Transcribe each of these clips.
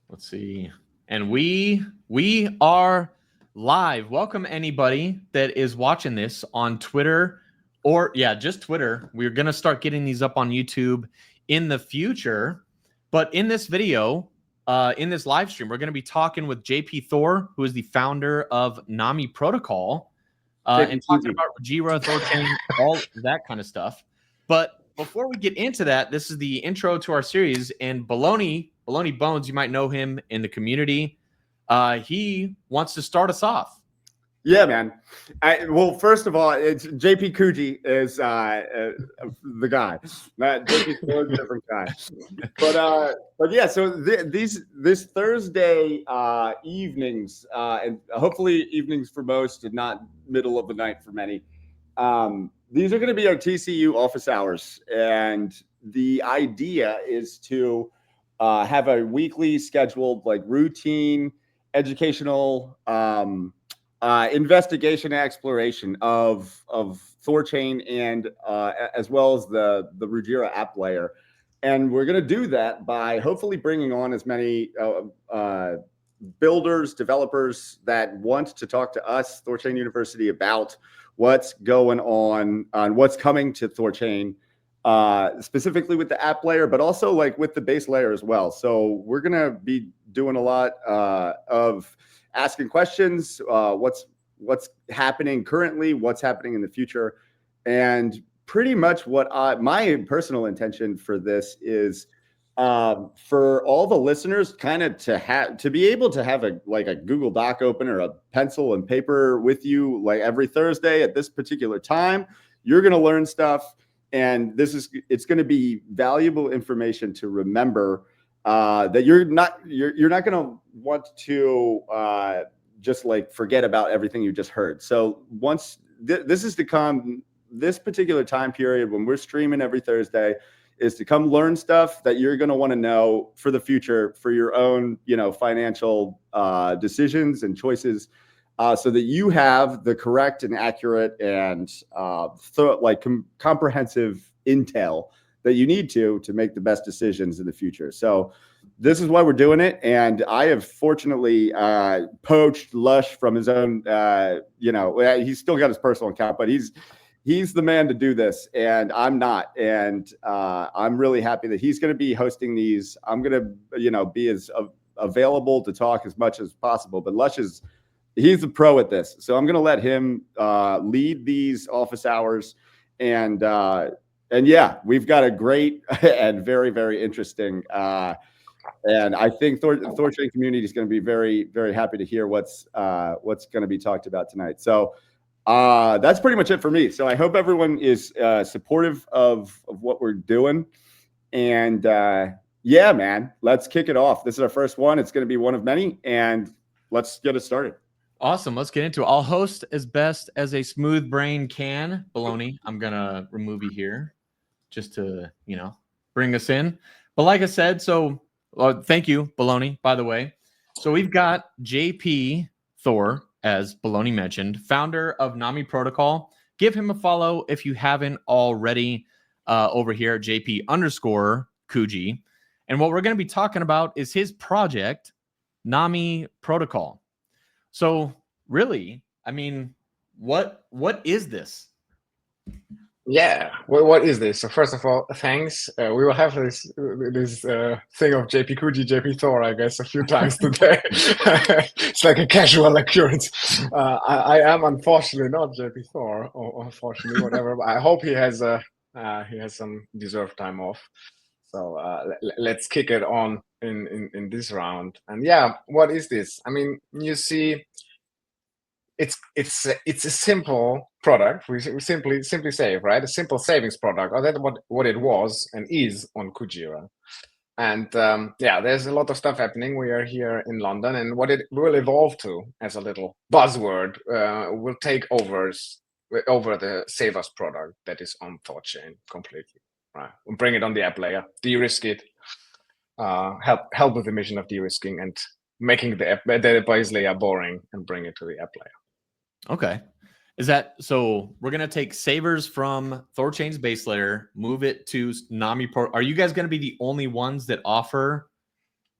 Let's see. And we are live. Welcome anybody that is watching this on Twitter or just Twitter. We're going to start getting these up on YouTube in the future. But in this video, in this live stream, we're going to be talking with JP Thor, who is the founder of NAMI Protocol, and talking about Rujira, THORChain, all that kind of stuff. But before we get into that, this is the intro to our series. And Baloney Bones, you might know him in the community. He wants to start us off. Yeah, man. Well, first of all, it's JP.Kuji is the guy. JP is a different guy. But yeah. So this Thursday evenings, and hopefully evenings for most, and not middle of the night for many. These are going to be our TCU office hours, and the idea is to have a weekly scheduled, like, routine educational investigation and exploration of THORChain and as well as the Rujira app layer. And we're going to do that by hopefully bringing on as many builders, developers that want to talk to us, THORChain University, about what's going on what's coming to THORChain, specifically with the app layer, but also like with the base layer as well. So we're going to be doing a lot of asking questions, what's happening currently, what's happening in the future. And pretty much what my personal intention for this is for all the listeners kind of to be able to have a Google Doc open or a pencil and paper with you, like every Thursday at this particular time. You're going to learn stuff, and it's going to be valuable information to remember, that you're not going to want to just like forget about everything you just heard. So once this is to come, this particular time period when we're streaming every Thursday, is to come learn stuff that you're going to want to know for the future, for your own, financial decisions and choices, so that you have the correct and accurate and comprehensive intel that you need to make the best decisions in the future. So this is why we're doing it. And I have fortunately poached Lush from his own, he's still got his personal account, but he's the man to do this, and I'm not. And I'm really happy that he's going to be hosting these. I'm going to, be as available to talk as much as possible. But Lush he's a pro at this. So I'm going to let him lead these office hours. And yeah, we've got a great and very, very interesting, and I think THORChain community is going to be very, very happy to hear what's going to be talked about tonight. So that's pretty much it for me. So I hope everyone is supportive of what we're doing. And yeah, man, let's kick it off. This is our first one. It's going to be one of many, and let's get it started. Awesome. Let's get into it. I'll host as best as a smooth brain can. Baloney, I'm going to remove you here just to, bring us in. But like I said, thank you, Baloney, by the way. So we've got JP Thor, as Baloney mentioned, founder of NAMI Protocol. Give him a follow if you haven't already over here at JP_Kuji. And what we're going to be talking about is his project, NAMI Protocol. So really, I mean, what is this? Yeah, well, what is this? So first of all, thanks. We will have this thing of JP.Kuji, JP Thor, I guess, a few times today. It's like a casual occurrence. I am unfortunately not JP Thor, or unfortunately, whatever. But I hope he has some deserved time off. So let's kick it on in this round. And yeah, what is this? I mean, you see, it's a simple product. We simply say, right? A simple savings product, or that's what it was and is on Kujira. And yeah, there's a lot of stuff happening. We are here in London, and what it will evolve to as a little buzzword will take over the Save Us product that is on THORChain completely. Right, we'll bring it on the app layer, de-risk it, help with the mission of de-risking and making the base layer boring, and bring it to the app layer. Okay. Is that so? We're gonna take savers from THORChain's base layer, move it to NAMI Pro. Are you guys gonna be the only ones that offer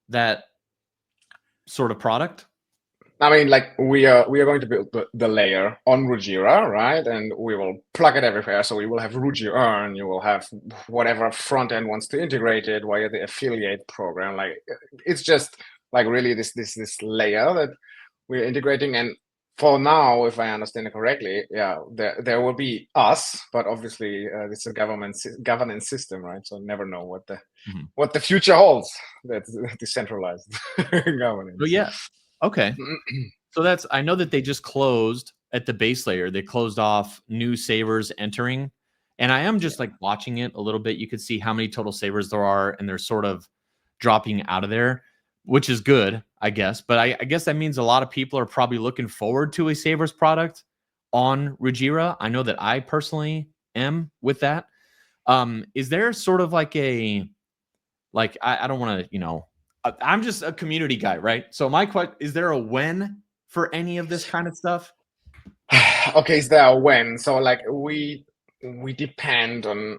that sort of product? I mean, like we are going to build the layer on Rujira, right? And we will plug it everywhere. So we will have Rujira Earn. You will have whatever front end wants to integrate it via the affiliate program. Like it's just like really this layer that we're integrating. And for now, if I understand it correctly, yeah, there will be us, but obviously it's a governance system, right? So never know what the future holds. That's decentralized governance. Oh yeah. Okay. So that's, I know that they just closed at the base layer. They closed off new savers entering. And I am just like watching it a little bit. You could see how many total savers there are, and they're sort of dropping out of there, which is good, I guess. But I guess that means a lot of people are probably looking forward to a savers product on Rujira. I know that I personally am with that. Is there sort of like a, like, I don't want to, you know, I'm just a community guy, right? So my question, is there a when for any of this kind of stuff? Okay, is there a when? So like we depend on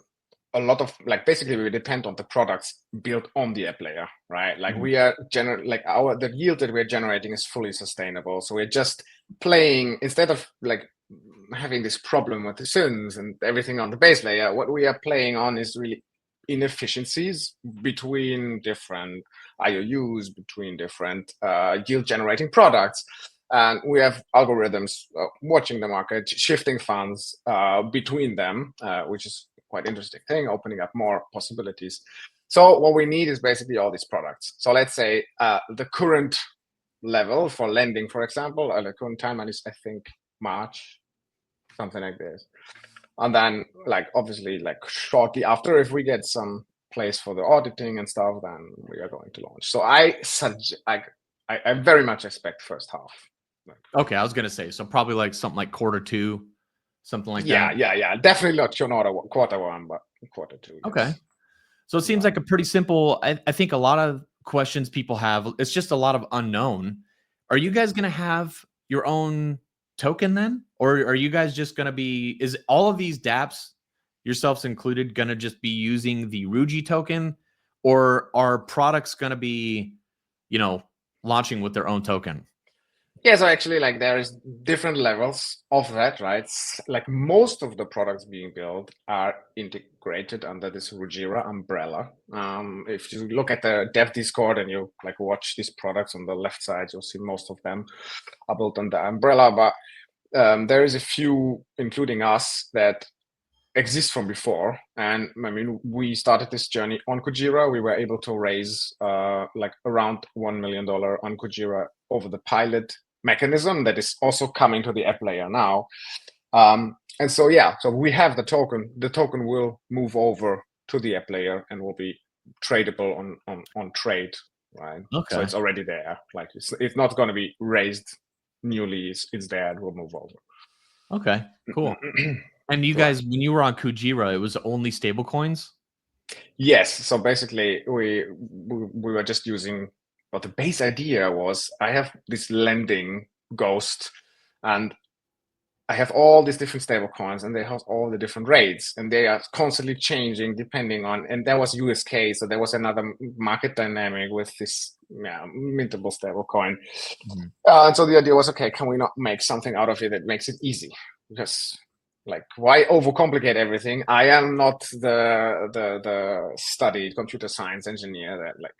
a lot of, like, basically we depend on the products built on the app layer, right? Like we are like the yield that we're generating is fully sustainable. So we're just playing, instead of like having this problem with the SYNs and everything on the base layer, what we are playing on is really inefficiencies between different IOUs, between different yield generating products. And we have algorithms watching the market, shifting funds between them, which is quite interesting thing, opening up more possibilities. So what we need is basically all these products. So let's say the current level for lending, for example, the current timeline is, I think, March, something like this. And then, like, obviously, like shortly after, if we get some place for the auditing and stuff, then we are going to launch. So I very much expect first half. Okay, I was gonna say, so probably like something like Q2, something like that. Yeah. Definitely not Q1, but Q2. Okay. Yes. So it seems like a pretty simple, I think a lot of questions people have, it's just a lot of unknown. Are you guys going to have your own token then? Or are you guys just going to be, is all of these dApps, yourselves included, going to just be using the Ruji token? Or are products going to be, you know, launching with their own token? Yeah, so actually, like, there is different levels of that, right? Like most of the products being built are integrated under this Rujira umbrella. If you look at the dev Discord and you like watch these products on the left side, you'll see most of them are built under umbrella. But there is a few, including us, that exist from before. And I mean, we started this journey on Kujira. We were able to raise like around $1 million on Kujira over the pilot mechanism that is also coming to the app layer now. And so, yeah, so we have the token. The token will move over to the app layer and will be tradable on trade, right? Okay. So it's already there. Like it's not going to be raised newly. It's there. It will move over. Okay, cool. And you guys, when you were on Kujira, it was only stable coins? Yes. So basically, we were just using, but the base idea was I have this lending ghost, and I have all these different stable coins, and they have all the different rates, and they are constantly changing depending on. And there was USK, so there was another market dynamic with this mintable stable coin. And so the idea was, okay, can we not make something out of it that makes it easy? Because, like, why overcomplicate everything? I am not the studied computer science engineer that like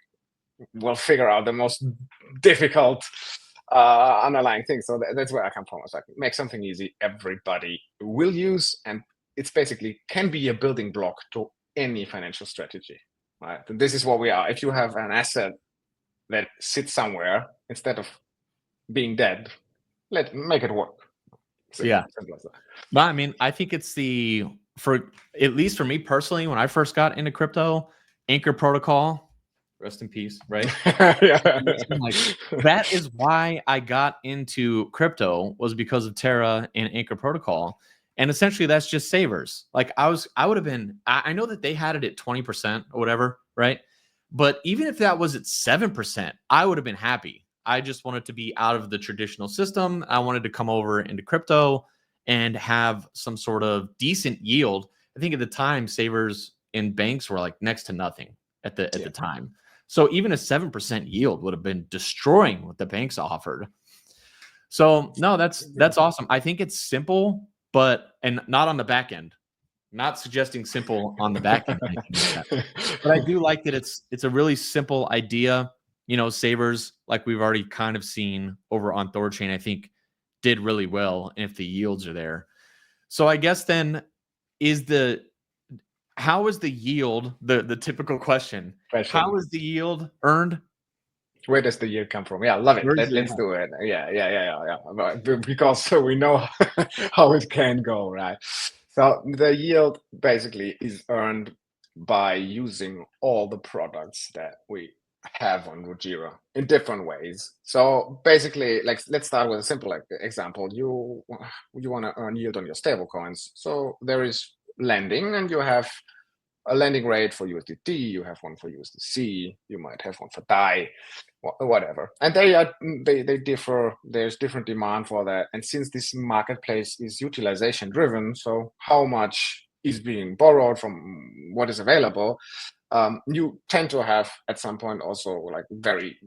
will figure out the most difficult underlying things. So that's where I come from. It's like, make something easy, everybody will use, and it's basically can be a building block to any financial strategy, right? And this is what we are. If you have an asset that sits somewhere, instead of being dead, make it work. So, yeah. But I mean, I think it's for at least for me personally, when I first got into crypto, Anchor Protocol, rest in peace, right? Like, that is why I got into crypto, was because of Terra and Anchor Protocol. And essentially that's just savers. Like I would have been, I know that they had it at 20% or whatever, right? But even if that was at 7%, I would have been happy. I just wanted to be out of the traditional system. I wanted to come over into crypto and have some sort of decent yield. I think at the time, savers in banks were like next to nothing at the time. So even a 7% yield would have been destroying what the banks offered. So no, that's awesome. I think it's simple, and not on the back end. Not suggesting simple on the back end, but I do like that it's a really simple idea. You know, savers, like we've already kind of seen over on THORChain, I think did really well, and if the yields are there. So I guess then how is the yield, the typical question? How is the yield earned? Where does the yield come from? Yeah, love it. Let's do it. Yeah. Because we know how it can go, right? So the yield basically is earned by using all the products that we have on Rujira in different ways. So basically, like, let's start with a simple example. You want to earn yield on your stable coins. So there is lending, and you have a lending rate for USDT, you have one for USDC, you might have one for DAI, whatever. And they differ. There's different demand for that. And since this marketplace is utilization driven, so how much is being borrowed from what is available, you tend to have at some point also like very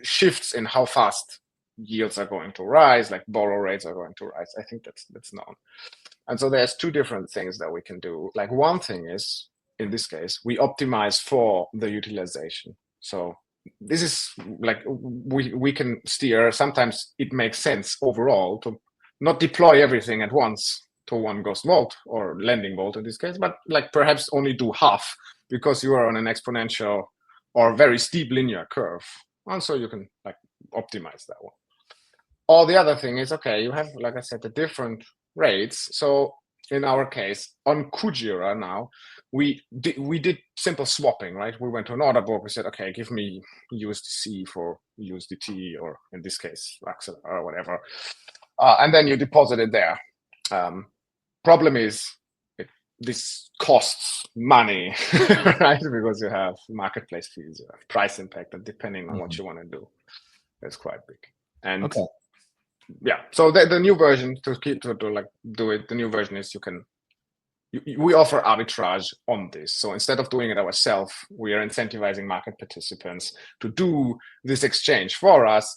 shifts in how fast yields are going to rise, like borrow rates are going to rise. I think that's known. And so there's two different things that we can do. Like one thing is, in this case, we optimize for the utilization. So this is like we can steer. Sometimes it makes sense overall to not deploy everything at once to one ghost vault or lending vault in this case, but like perhaps only do half because you are on an exponential or very steep linear curve. And so you can like optimize that one. Or the other thing is, okay, you have, like I said, the different rates. So in our case, on Kujira now, we did simple swapping, right? We went to an order book. We said, okay, give me USDC for USDT, or in this case, Axel or whatever. And then you deposit it there. Problem is, this costs money, right? Because you have marketplace fees, you have price impact, and depending on what you want to do, that's quite big. And okay. Yeah, so the new version to do it, the new version is we offer arbitrage on this. So instead of doing it ourselves, we are incentivizing market participants to do this exchange for us,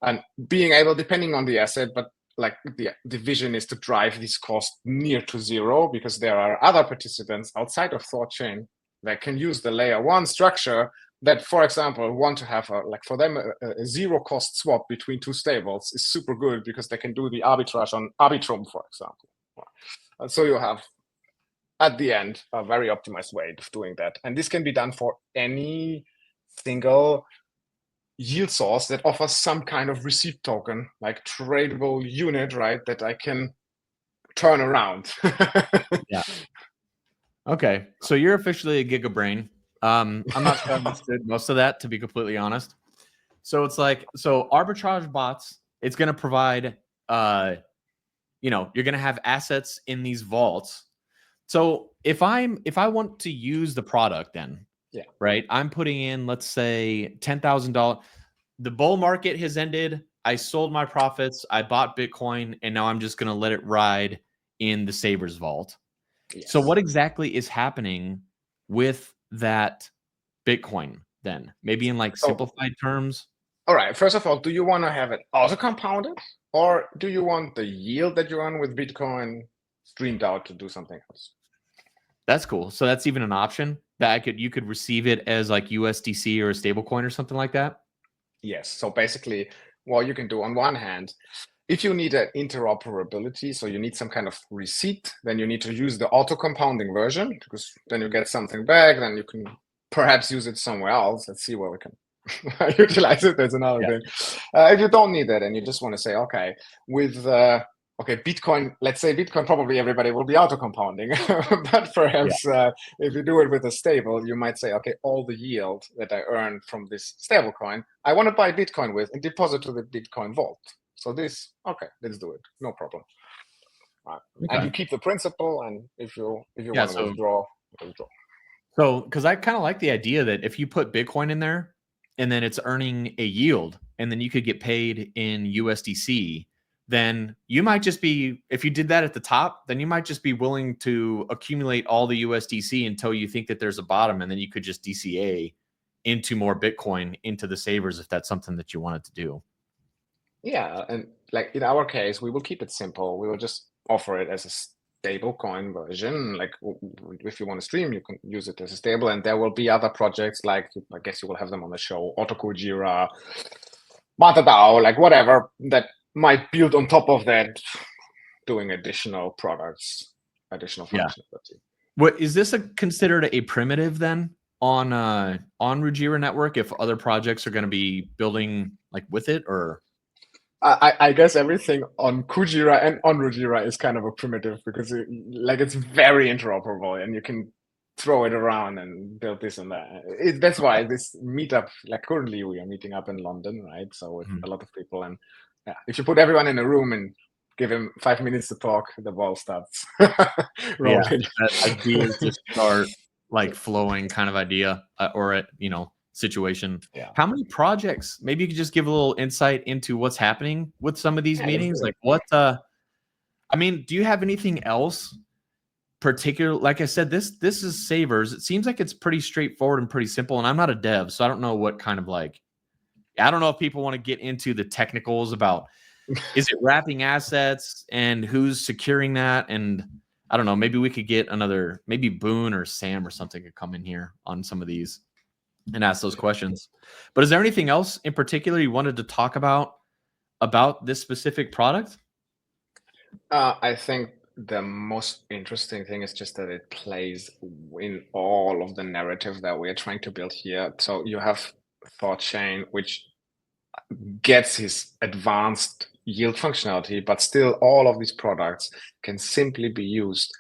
and being able, depending on the asset, but like the vision is to drive this cost near to zero, because there are other participants outside of THORChain that can use the layer one structure that, for example, want to have for them a zero cost swap between two stables is super good, because they can do the arbitrage on Arbitrum, for example. And so you have, at the end, a very optimized way of doing that. And this can be done for any single yield source that offers some kind of receipt token, like tradable unit, right, that I can turn around. Yeah. Okay, so you're officially a gigabrain. I'm not sure I understood most of that, to be completely honest. So it's like, arbitrage bots, it's going to provide, you're going to have assets in these vaults. So if I want to use the product, then, yeah, right, I'm putting in, let's say, $10,000. The bull market has ended. I sold my profits. I bought Bitcoin, and now I'm just going to let it ride in the Sabres vault. Yes. So what exactly is happening with that Bitcoin then? Maybe in like simplified terms? All right. First of all, do you want to have it auto compounded, or do you want the yield that you earn with Bitcoin streamed out to do something else? That's cool. So that's even an option that you could receive it as like USDC or a stable coin or something like that? Yes. So basically what you can do, on one hand, if you need an interoperability, so you need some kind of receipt, then you need to use the auto compounding version, because then you get something back, then you can perhaps use it somewhere else. Let's see where we can utilize it. There's another thing. If you don't need that and you just want to say, okay, with Bitcoin, let's say Bitcoin, probably everybody will be auto compounding, but perhaps if you do it with a stable, you might say, okay, all the yield that I earned from this stable coin, I want to buy Bitcoin with and deposit to the Bitcoin vault. So this, okay, let's do it. No problem. And you keep the principal, and if you want to withdraw. So, because I kind of like the idea that if you put Bitcoin in there and then it's earning a yield, and then you could get paid in USDC, then you might just be, if you did that at the top, then you might just be willing to accumulate all the USDC until you think that there's a bottom, and then you could just DCA into more Bitcoin into the savers if that's something that you wanted to do. Yeah, and like in our case, we will keep it simple. We will just offer it as a stable coin version. Like if you want to stream, you can use it as a stable, and there will be other projects like I guess you will have them on the show, Rujira, MataDAO, like whatever that might build on top of that, doing additional products, additional functionality. What is this considered a primitive then on Rujira Network? If other projects are going to be building like with it, or I guess everything on Kujira and on Rujira is kind of a primitive because it's very interoperable and you can throw it around and build this and that. That's why this meetup, like currently we are meeting up in London, right? So with a lot of people, and if you put everyone in a room and give him 5 minutes to talk, the ball starts rolling. That idea to start like flowing kind of idea or situation. Yeah. How many projects? Maybe you could just give a little insight into what's happening with some of these meetings. Like what? I mean, do you have anything else particular? Like I said, this is savers. It seems like it's pretty straightforward and pretty simple. And I'm not a dev, so I don't know what kind of like. I don't know if people want to get into the technicals about is it wrapping assets and who's securing that, and I don't know. Maybe we could get maybe Boone or Sam or something could come in here on some of these and ask those questions. But is there anything else in particular you wanted to talk about this specific product? I think the most interesting thing is just that it plays in all of the narrative that we're trying to build here. So you have THORChain, which gets his advanced yield functionality, but still all of these products can simply be used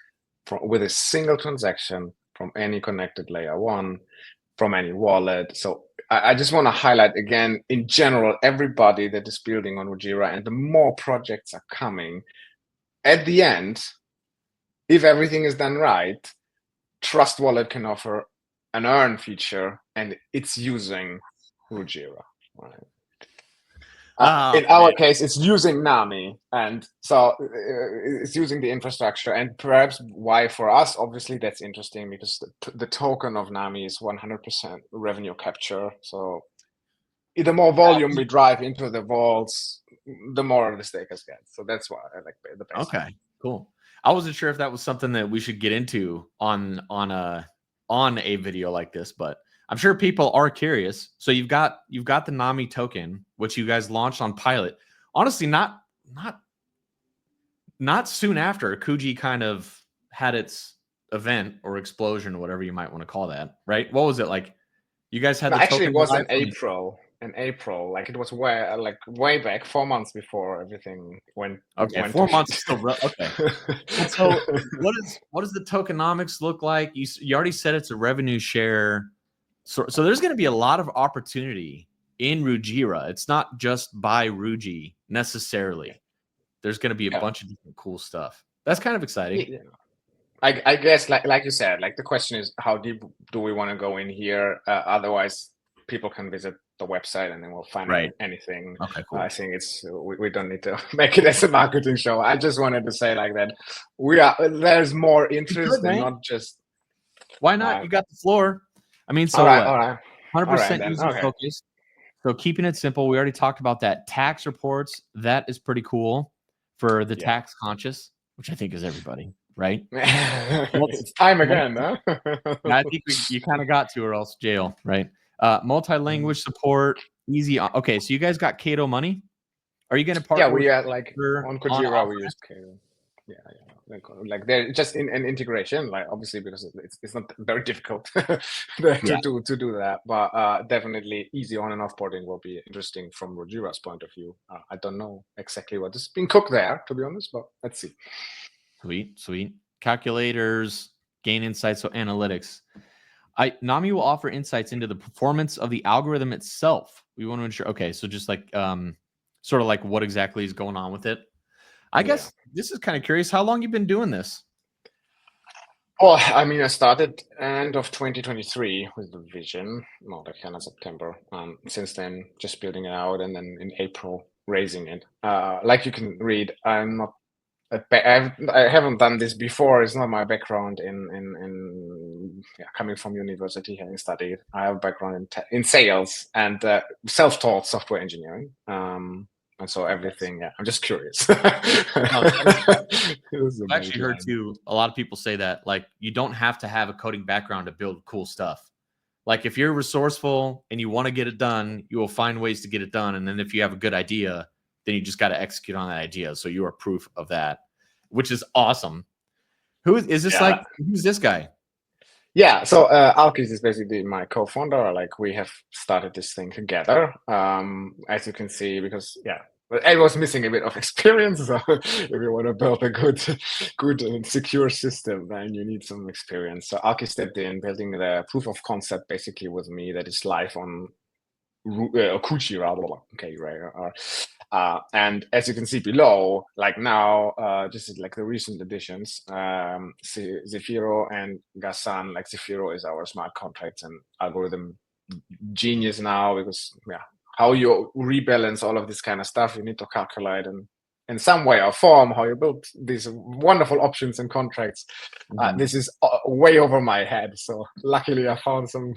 with a single transaction from any connected layer one, from any wallet. So I just want to highlight again, in general, everybody that is building on Rujira, and the more projects are coming, at the end, if everything is done right, Trust Wallet can offer an earn feature, and it's using Rujira, right? In our case, it's using NAMI, and so it's using the infrastructure. And perhaps why for us, obviously, that's interesting because the token of NAMI is 100% revenue capture. So the more volume we drive into the vaults, the more the stakers get. So that's why I like the base. Okay, cool. I wasn't sure if that was something that we should get into on a video like this, but I'm sure people are curious. So you've got the NAMI token, which you guys launched on pilot. Honestly, not soon after Kuji kind of had its event or explosion or whatever you might want to call that, right? What was it like? You guys had the actually token it was in April. In April, like it was way back, 4 months before everything went. Okay, 4 months is still okay. So what does the tokenomics look like? You already said it's a revenue share. So there's going to be a lot of opportunity in Rujira. It's not just by Ruji necessarily. There's going to be a bunch of different cool stuff. That's kind of exciting. Yeah. I guess, like you said, like the question is, how deep do we want to go in here? Otherwise, people can visit the website and then we'll find anything. Okay, cool. I think we don't need to make it as a marketing show. I just wanted to say like that there's more interest and not just. Why not? You got the floor. I mean, so all right. 100% user focused. So keeping it simple. We already talked about that. Tax reports, that is pretty cool for the tax conscious, which I think is everybody, right? It's time again, huh? I think you kind of got to, or else jail, right? Multi-language support, easy. Okay, so you guys got Cato money. Are you going to partner? Yeah, we are like on Kujira. We use Cato. Yeah. Like they're just in an integration, like obviously because it's not very difficult to do that, but definitely easy on and offboarding will be interesting from Rujira's point of view. I don't know exactly what is being cooked there, to be honest, but let's see. Sweet. Calculators, gain insights, so analytics. NAMI will offer insights into the performance of the algorithm itself. We want to ensure. Okay, so just like sort of like what exactly is going on with it. I guess this is kind of curious. How long you been doing this? Well, I mean, I started end of 2023 with the vision, like kind of September. Since then, just building it out, and then in April raising it. Like you can read, I'm not I haven't done this before. It's not my background in coming from university, having studied. I have a background in sales and self-taught software engineering. And so everything, I'm just curious. I've actually heard too, a lot of people say that like you don't have to have a coding background to build cool stuff. Like if you're resourceful and you want to get it done, you will find ways to get it done. And then if you have a good idea, then you just got to execute on that idea. So you are proof of that, which is awesome. Who is this? Like, who's this guy? Yeah, so Alkis is basically my co-founder. Like we have started this thing together, as you can see, because I was missing a bit of experience. So if you want to build a good and secure system, then you need some experience. So Alkis stepped in, building the proof of concept basically with me that is live on Kuji rather. Okay, right. And as you can see below, like now, this is like the recent additions, Zefiro and Gassan. Like Zefiro is our smart contracts and algorithm genius now, because how you rebalance all of this kind of stuff, you need to calculate and in some way or form how you build these wonderful options and contracts. This is way over my head. So luckily I found some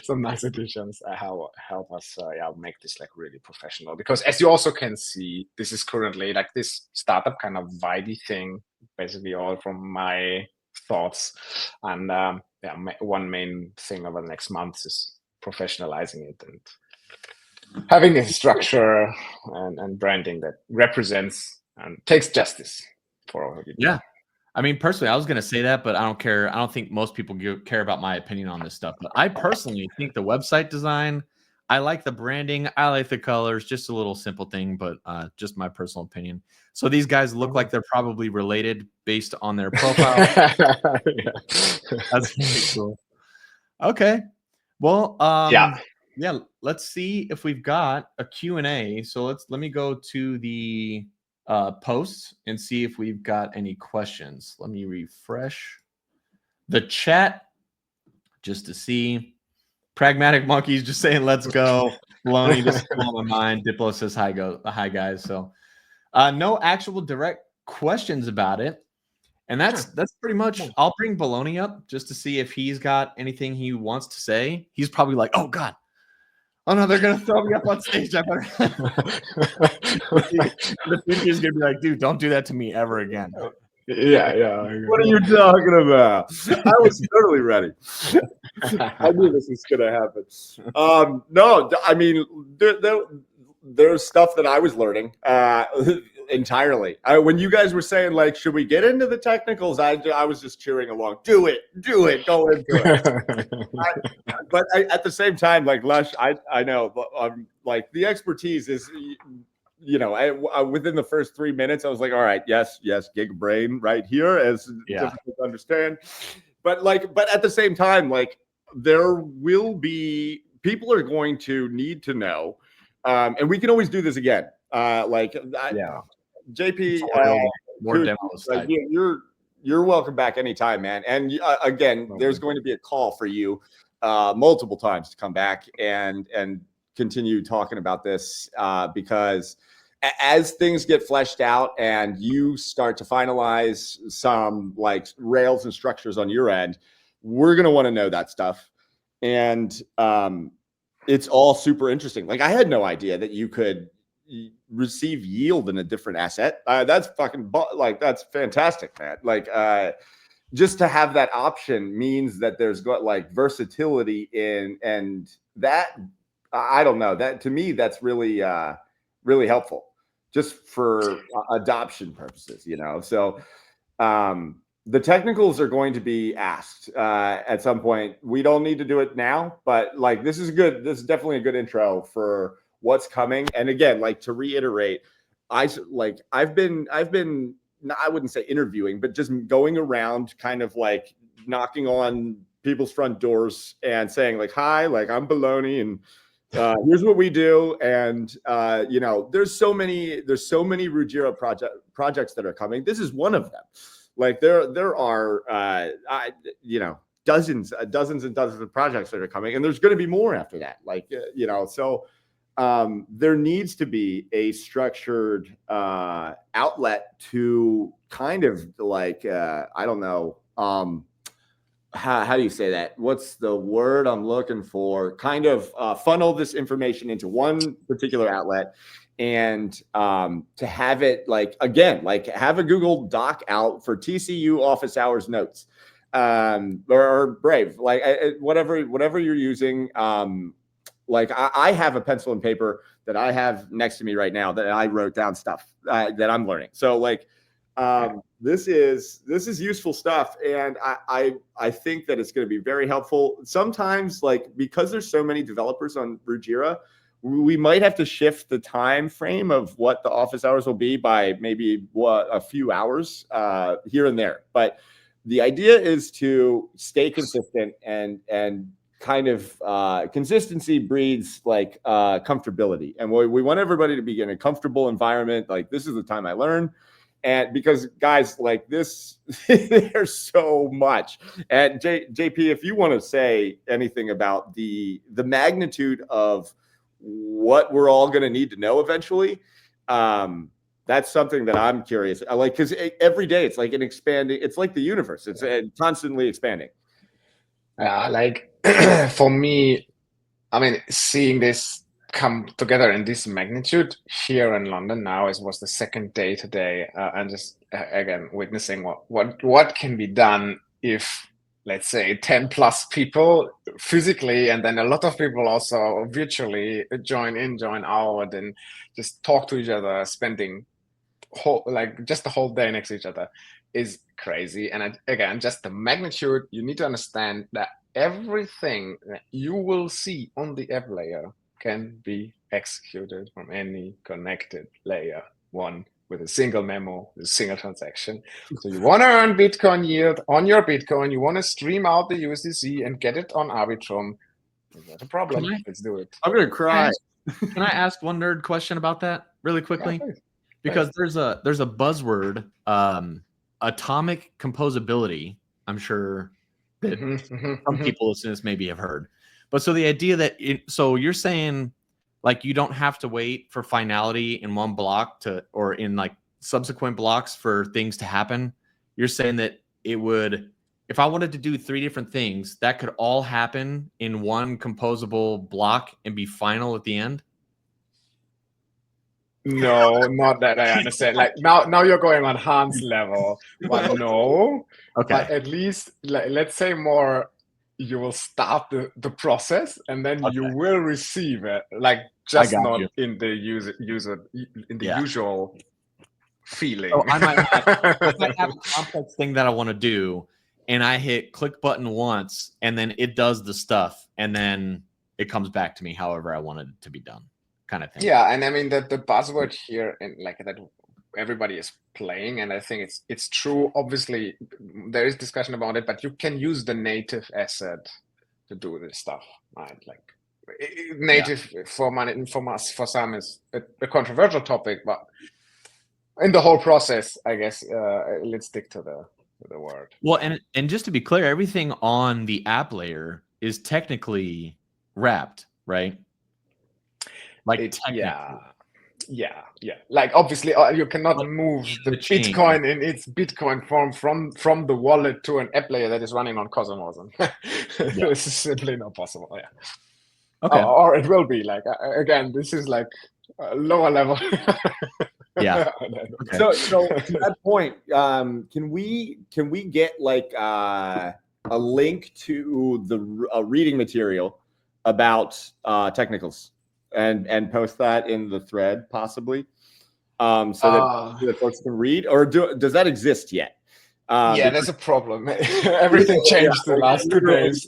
some nice additions help us make this like really professional. Because as you also can see, this is currently like this startup kind of vibey thing, basically all from my thoughts. And one main thing over the next months is professionalizing it and having a structure and branding that represents and takes justice for all of you. Yeah. I mean, personally, I was going to say that, but I don't care. I don't think most people care about my opinion on this stuff. But I personally think the website design, I like the branding. I like the colors, just a little simple thing, but just my personal opinion. So these guys look like they're probably related based on their profile. That's really cool. Okay. Well, yeah, let's see if we've got a Q&A. So let me go to the posts and see if we've got any questions. Let me refresh the chat just to see. Pragmatic Monkeys just saying, let's go. Baloney, this is on my mind. Diplo says, hi guys. So no actual direct questions about it. And that's pretty much, I'll bring Baloney up just to see if he's got anything he wants to say. He's probably like, oh God, oh no, they're gonna throw me up on stage. I better. The future's gonna be like, dude, don't do that to me ever again. Yeah. What are you talking about? I was totally ready. I knew this was gonna happen. No, I mean, there's stuff that I was learning entirely. When you guys were saying like, should we get into the technicals? I was just cheering along. Do it, go into it. But at the same time, like Lush, I know, but like the expertise is, you know, within the first 3 minutes, I was like, all right, yes, gig brain right here, as difficult to understand. But at the same time, like there will be people are going to need to know, and we can always do this again. JP, more demos. Like, you're welcome back anytime, man. And again, there's going to be a call for you multiple times to come back and continue talking about this because as things get fleshed out and you start to finalize some like rails and structures on your end, we're going to want to know that stuff. And it's all super interesting. Like I had no idea that you could receive yield in a different asset. That's fucking that's fantastic, man. Like just to have that option means that there's got like versatility in, and that I don't know, that to me that's really really helpful just for adoption purposes, you know. So the technicals are going to be asked at some point. We don't need to do it now, but like this is good. This is definitely a good intro for what's coming. And again, like to reiterate, I've been I wouldn't say interviewing, but just going around kind of like knocking on people's front doors and saying like, hi, like I'm Baloney and here's what we do. And you know, there's so many Rujira projects that are coming. This is one of them. Like there are you know, dozens and dozens of projects that are coming, and there's going to be more after that. Like you know, so there needs to be a structured outlet to kind of like I don't know. How do you say that? What's the word I'm looking for? Kind of funnel this information into one particular outlet, and to have it like again, like have a Google Doc out for TCU office hours notes, or Brave, like whatever you're using. Like I have a pencil and paper that I have next to me right now that I wrote down stuff that I'm learning. So like. This is useful stuff, and I think that it's going to be very helpful. Sometimes, like because there's so many developers on Rujira, we might have to shift the time frame of what the office hours will be by maybe a few hours here and there. But the idea is to stay consistent, and kind of consistency breeds like comfortability, and we want everybody to be in a comfortable environment. Like this is the time I learn. And because guys like this, there's so much. And JP, if you want to say anything about the magnitude of what we're all going to need to know eventually, that's something that I'm curious. I like because every day it's like an expanding. It's like the universe. It's constantly expanding. Like for me, I mean, seeing this come together in this magnitude here in London now was the second day today, and just again witnessing what can be done if, let's say, 10 plus people physically and then a lot of people also virtually join out and just talk to each other, spending just the whole day next to each other is crazy. And again, just the magnitude, you need to understand that everything that you will see on the app layer can be executed from any connected layer one with a single memo, with a single transaction. So you want to earn Bitcoin yield on your Bitcoin, you want to stream out the USDC and get it on Arbitrum. Not a problem. Let's do it. I'm gonna cry. Can I ask one nerd question about that really quickly? Yeah, because there's a buzzword, atomic composability. I'm sure that some people listening to this maybe have heard. But so the idea that so you're saying like you don't have to wait for finality in one block or in like subsequent blocks for things to happen. You're saying that it would, if I wanted to do 3 different things, that could all happen in one composable block and be final at the end? No, not that I understand. Like now you're going on Hans level, but no. Okay. But at least let's say more. You will start the process, and then you will receive it. Like just not in the user in the usual feeling. So I might have a complex thing that I want to do, and I hit click button once, and then it does the stuff, and then it comes back to me however I want it to be done, kind of thing. Yeah, and I mean the buzzword here, and like that everybody is playing, and I think it's true. Obviously, there is discussion about it, but you can use the native asset to do this stuff, right? Like native for some is a controversial topic, but in the whole process, I guess let's stick to the word. Well, and just to be clear, everything on the app layer is technically wrapped, right? Like Yeah. Like obviously, you cannot move the Bitcoin in its Bitcoin form from the wallet to an app layer that is running on Cosmos. This is simply not possible. Yeah. Okay. Or it will be like again. This is like a lower level. Yeah. Okay. So to that point, can we get like a link to the reading material about technicals? And post that in the thread possibly, so that folks can read, or does that exist yet? Yeah, there's a problem. Everything changed the last 2 days.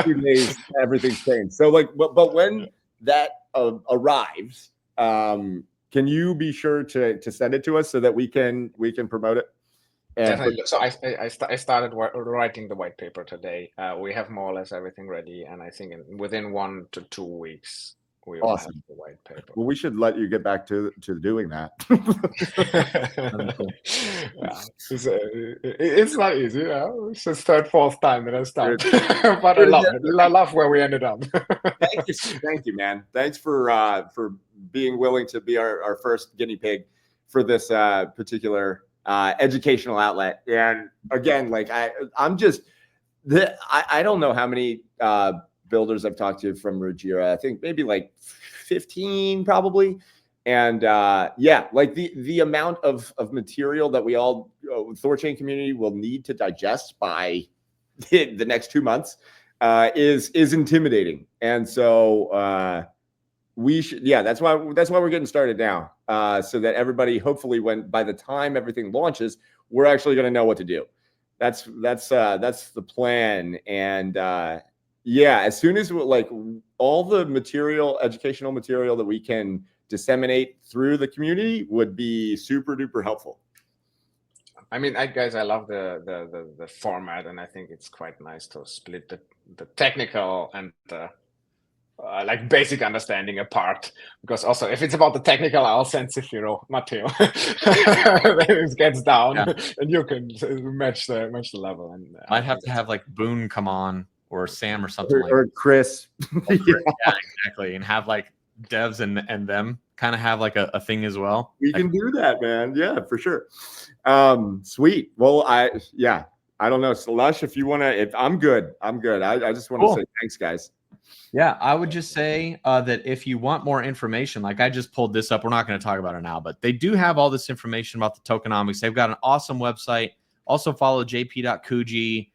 2 days, everything's changed. So like, but when that arrives, can you be sure to send it to us so that we can promote it? Definitely. So I started writing the white paper today. We have more or less everything ready, and I think within 1 to 2 weeks we will have Awesome. the white paper. Well, we should let you get back to doing that. Yeah, it's not easy. You know? It's the third, fourth time that I start, but I love it. I love where we ended up. Thank you, man. Thanks for being willing to be our first guinea pig for this particular educational outlet. And again, like I'm just I don't know how many builders I've talked to from Rujira. I think maybe like 15 probably. And yeah, like the amount of material that we all THORChain community will need to digest by the next 2 months is intimidating. And so we should, yeah, that's why we're getting started now, so that everybody, hopefully, by the time everything launches, we're actually going to know what to do. That's the plan. And yeah, as soon as like all the material, educational material that we can disseminate through the community would be super duper helpful. I mean, guys, I love the format, and I think it's quite nice to split the technical and like basic understanding apart. Because also, if it's about the technical, I'll send Zephyro, Matteo. Then it gets down, and you can match the level. And I'd have to have like Boone come on, or Sam, or something or Chris. Yeah, exactly, and have like devs and them kind of have like a thing as well. We can do that, man. Yeah, for sure. Sweet. Well, I don't know, Slush, if you want to. If I'm good. I just want to say thanks, guys. Yeah, I would just say that if you want more information, like I just pulled this up, we're not going to talk about it now, but they do have all this information about the tokenomics. They've got an awesome website. Also follow JP.Kuji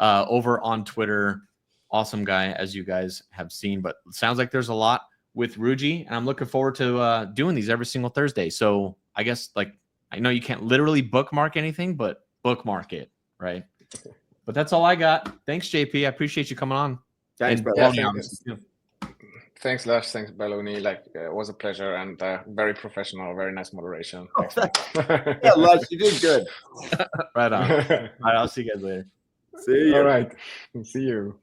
over on Twitter. Awesome guy, as you guys have seen. But it sounds like there's a lot with Ruji, and I'm looking forward to doing these every single Thursday. So I guess, like, I know you can't literally bookmark anything, but bookmark it, right? But that's all I got. Thanks, JP. I appreciate you coming on. Thanks, And thanks, Lush. Thanks, Baloney. Like, it was a pleasure, and very professional, very nice moderation. Thanks, yeah, Lush, you did good. Right on. All right, I'll see you guys later. See you. All right. See you.